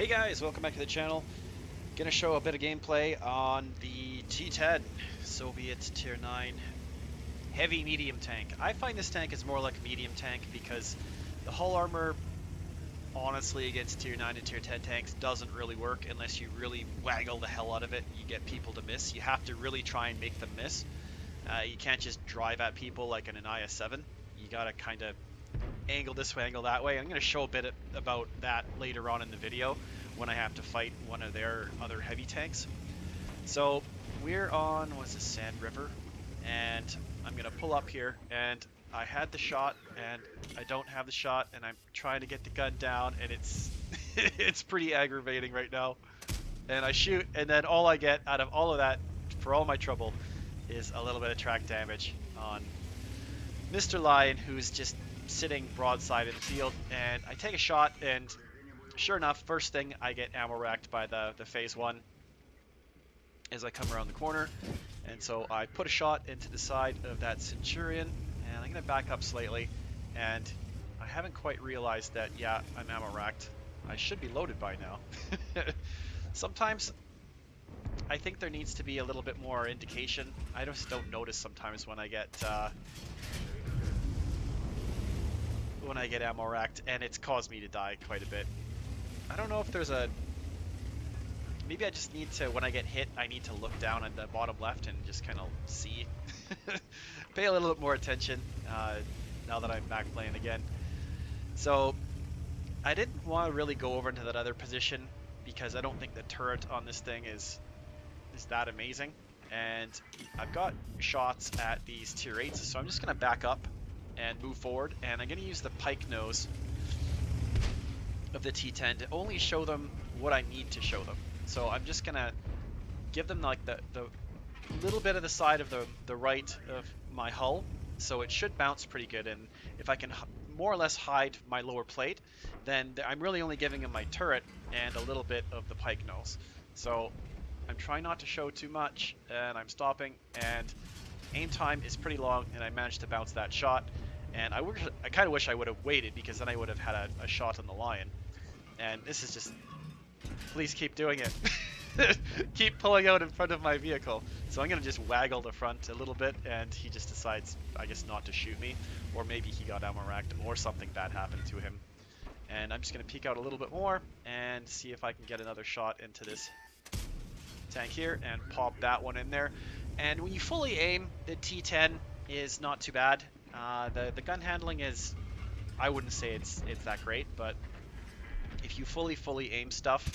Hey guys, welcome back to the channel. Gonna show a bit of gameplay on the T10 Soviet Tier 9 heavy medium tank. I find this tank is more like a medium tank because the hull armor, honestly, against Tier 9 and Tier 10 tanks doesn't really work unless you really waggle the hell out of it. You get people to miss. You have to really try and make them miss. You can't just drive at people like in an IS-7. You gotta kind of angle this way, angle that way. I'm going to show a bit about that later on in the video when I have to fight one of their other heavy tanks. So we're on, what's this, Sand River, and I'm going to pull up here, and I had the shot, and I don't have the shot, and I'm trying to get the gun down, and it's it's pretty aggravating right now. And I shoot, and then all I get out of all of that, for all my trouble, is a little bit of track damage on Mr. Lion, who's just sitting broadside in the field, and I take a shot, and sure enough, first thing, I get ammo racked by the phase one as I come around the corner. And so I put a shot into the side of that Centurion, and I'm going to back up slightly, and I haven't quite realized that, yeah, I'm ammo racked. I should be loaded by now. Sometimes I think there needs to be a little bit more indication. I just don't notice sometimes when I get ammo racked, and it's caused me to die quite a bit. I don't know if there's a... Maybe I just need to, when I get hit, I need to look down at the bottom left and just kind of see. Pay a little bit more attention now that I'm back playing again. So, I didn't want to really go over into that other position because I don't think the turret on this thing is that amazing. And I've got shots at these tier 8s, so I'm just going to back up and move forward, and I'm going to use the pike nose of the T10 to only show them what I need to show them. So I'm just going to give them like the little bit of the side of the right of my hull, so it should bounce pretty good, and if I can more or less hide my lower plate, then I'm really only giving them my turret and a little bit of the pike nose. So I'm trying not to show too much, and I'm stopping, and aim time is pretty long, and I managed to bounce that shot. And I kind of wish I would have waited, because then I would have had a shot on the Lion. And this is just... Please keep doing it. Keep pulling out in front of my vehicle. So I'm going to just waggle the front a little bit, and he just decides, I guess, not to shoot me. Or maybe he got ammo racked, or something bad happened to him. And I'm just going to peek out a little bit more, and see if I can get another shot into this tank here, and pop that one in there. And when you fully aim, the T10 is not too bad. The gun handling is, I wouldn't say it's that great, but if you fully aim stuff,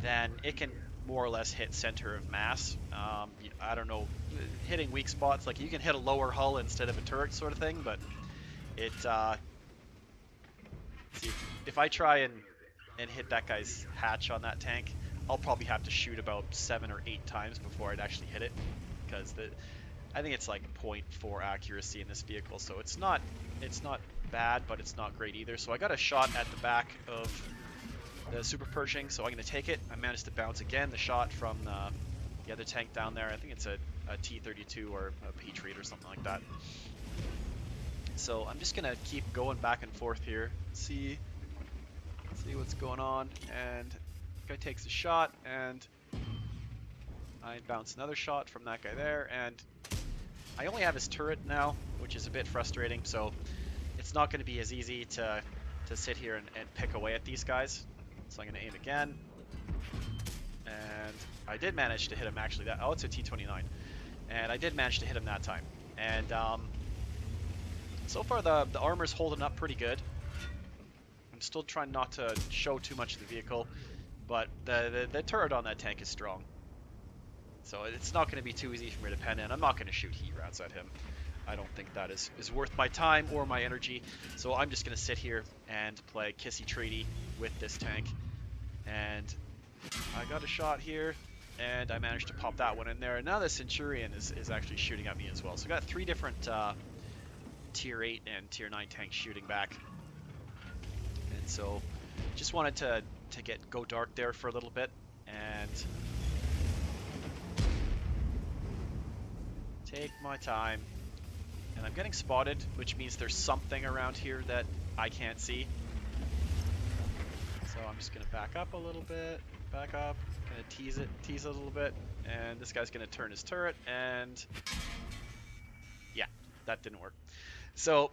then it can more or less hit center of mass. I don't know, hitting weak spots, like you can hit a lower hull instead of a turret sort of thing, but it, see, if I try and hit that guy's hatch on that tank, I'll probably have to shoot about 7 or 8 times before I'd actually hit it, because I think it's like 0.4 accuracy in this vehicle, so it's not bad, but it's not great either. So I got a shot at the back of the Super Pershing, so I'm going to take it. I managed to bounce again the shot from the other tank down there. I think it's a T-32 or a Patriot or something like that. So I'm just going to keep going back and forth here, see what's going on, and guy takes a shot, and I bounce another shot from that guy there, and I only have his turret now, which is a bit frustrating, so it's not going to be as easy to sit here and pick away at these guys. So I'm going to aim again, and I did manage to hit him actually. Oh, it's a T-29, and I did manage to hit him that time. And so far the armor's holding up pretty good. I'm still trying not to show too much of the vehicle, but the turret on that tank is strong. So it's not going to be too easy for me to pen in. I'm not going to shoot heat rounds at him. I don't think that is worth my time or my energy. So I'm just going to sit here and play Kissy Treaty with this tank. And I got a shot here, and I managed to pop that one in there. And now the Centurion is actually shooting at me as well. So I got 3 different Tier 8 and Tier 9 tanks shooting back. And so just wanted to go dark there for a little bit, and take my time. And I'm getting spotted, which means there's something around here that I can't see. So I'm I'm just gonna back up a little bit, back up, kind of tease it a little bit, and this guy's gonna turn his turret, and yeah, that didn't work. So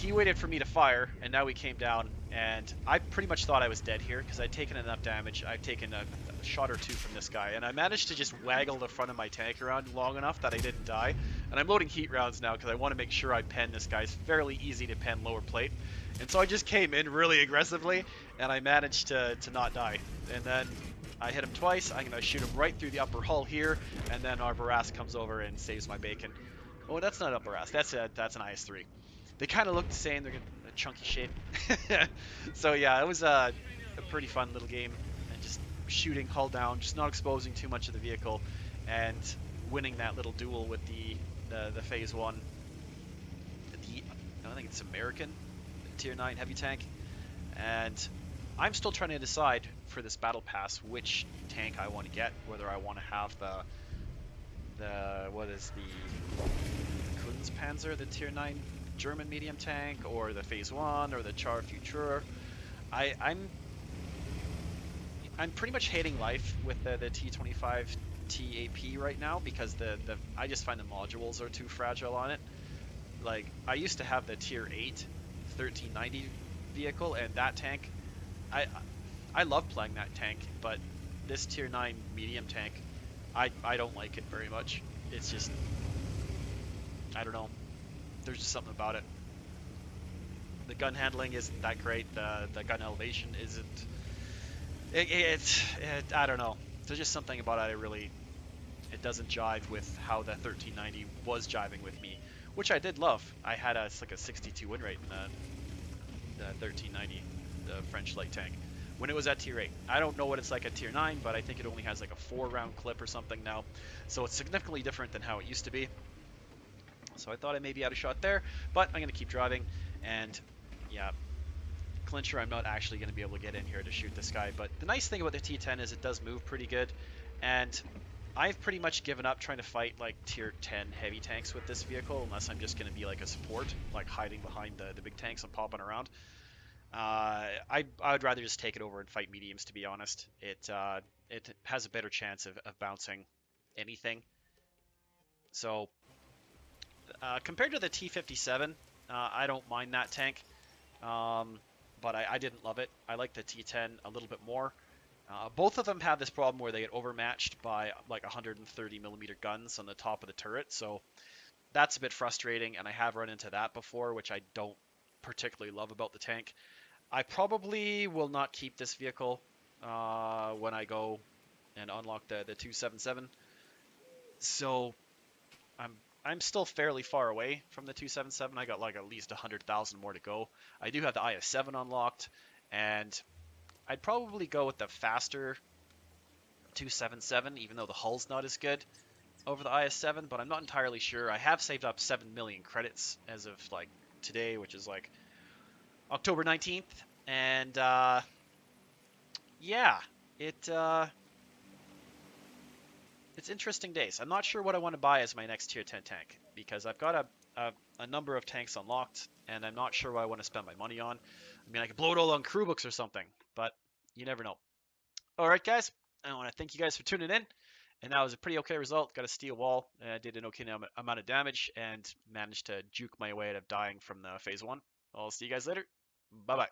he waited for me to fire, and now we came down, and I pretty much thought I was dead here because I'd taken enough damage. I've taken a shot or two from this guy, and I managed to just waggle the front of my tank around long enough that I didn't die. And I'm loading heat rounds now because I want to make sure I pen this guy. It's fairly easy to pen lower plate. And so I just came in really aggressively, and I managed to not die. And then I hit him twice. I'm going to shoot him right through the upper hull here, and then our Baras comes over and saves my bacon. Oh, that's not a Baras. That's an IS-3. They kind of look the same. They're a chunky shape. So yeah, it was a pretty fun little game, and just shooting hull down, just not exposing too much of the vehicle, and winning that little duel with the phase one. I think it's American tier 9 heavy tank, and I'm still trying to decide for this battle pass which tank I want to get. Whether I want to have the what is the Kunstpanzer, the tier 9 German medium tank, or the phase 1, or the Char Futur. I'm pretty much hating life with the T25 TAP right now because I just find the modules are too fragile on it. Like, I used to have the tier 8 1390 vehicle, and that tank, I love playing that tank, but this tier 9 medium tank, I don't like it very much. It's just, I don't know. There's just something about it. The gun handling isn't that great. The gun elevation isn't. I don't know. There's just something about it. It doesn't jive with how the 1390 was jiving with me, which I did love. I had like a 62 win rate in the 1390, the French light tank, when it was at tier 8. I don't know what it's like at tier 9, but I think it only has like a 4-round clip or something now, so it's significantly different than how it used to be. So I thought I maybe had a shot there, but I'm going to keep driving, and yeah, clincher, I'm not actually going to be able to get in here to shoot this guy. But the nice thing about the T10 is it does move pretty good, and I've pretty much given up trying to fight like tier 10 heavy tanks with this vehicle, unless I'm just going to be like a support, like hiding behind the big tanks and popping around. I would rather just take it over and fight mediums, to be honest. It has a better chance of bouncing anything. So compared to the T57, I don't mind that tank, but I didn't love it. I like the T10 a little bit more. Both of them have this problem where they get overmatched by like 130 millimeter guns on the top of the turret, so that's a bit frustrating, and I have run into that before, which I don't particularly love about the tank. I probably will not keep this vehicle when I go and unlock the 277. So I'm still fairly far away from the 277. I got like at least 100,000 more to go. I do have the IS-7 unlocked, and I'd probably go with the faster 277, even though the hull's not as good over the IS-7, but I'm not entirely sure. I have saved up 7 million credits as of like today, which is like October 19th, and yeah, it's interesting days. I'm not sure what I want to buy as my next tier 10 tank because I've got a number of tanks unlocked, and I'm not sure what I want to spend my money on. I mean, I could blow it all on crew books or something, but you never know. All right, guys, I want to thank you guys for tuning in, and that was a pretty okay result. Got a steel wall, did an okay amount of damage, and managed to juke my way out of dying from the phase 1. I'll see you guys later. Bye-bye.